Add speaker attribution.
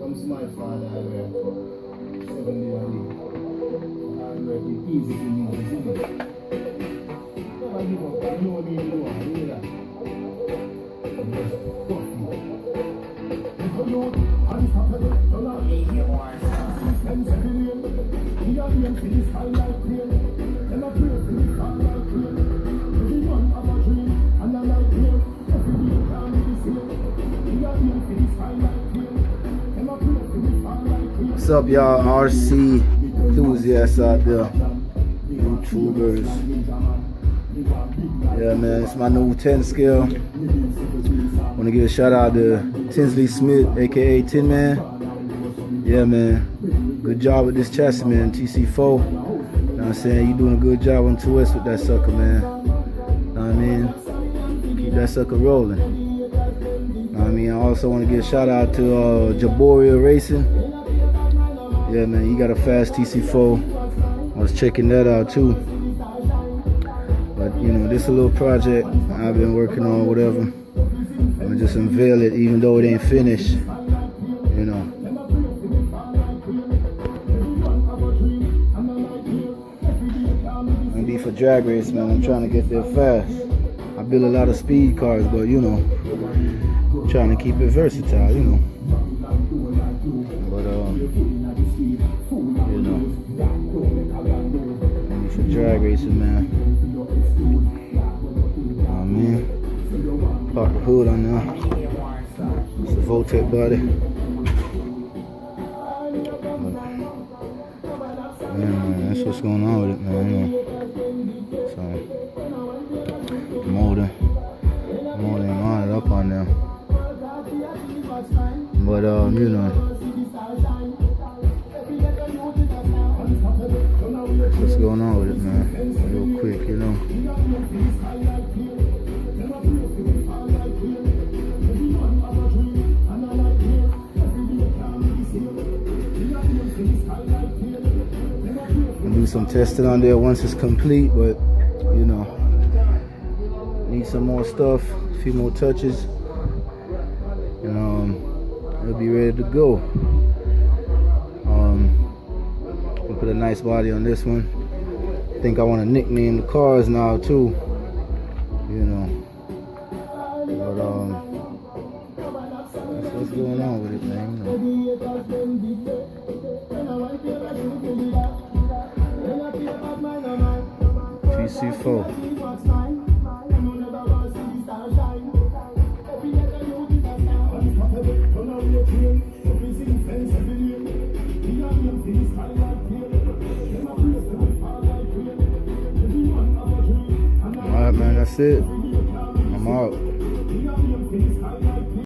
Speaker 1: Comes my father, I work 7 days a week. I work it easy for me, isn't it? Never give up, I know me, you know, I hear that. I'm just coffee. If you know, I'm happy, don't have me, you are sense every name. The audience in this high like rain. And I pray for this high like rain. Everyone have a dream, and I like rain. Every day can be the same. The audience in this high like rain.
Speaker 2: What's up, y'all? RC enthusiasts out there, YouTubers. Yeah, man, it's my new 10 scale. Want to give a shout out to Tinsley Smith, aka Tin Man. Yeah, man, good job with this chassis, man. Tc4. You know what I'm saying? You doing a good job on 2S with that sucker, man. You know what I mean? Keep that sucker rolling. I mean, I also want to give a shout out to Jaboria Racing. Yeah, man, you got a fast Tc4. I was checking that out too. But you know, this is a little project I've been working on, whatever. I'm gonna just unveil it, even though it ain't finished. You know. I'm gonna be for drag race, man. I'm trying to get there fast. I build a lot of speed cars, but you know, trying to keep it versatile, you know. But you know, I'm for drag racing, man. Oh man, park the hood on there. It's the Voltec body. But, yeah, man, that's what's going on with it, man. You know. So motor and line it up on there. But you know, what's going on with it, man? Real quick, you know. I'll do some testing on there once it's complete, but you know, need some more stuff, a few more touches, and it'll be ready to go. We'll put a nice body on this one. I think I want to nickname the cars now too, you know. But that's what's going on with it, man. You know. Tc4. Alright, man, that's it. I'm out.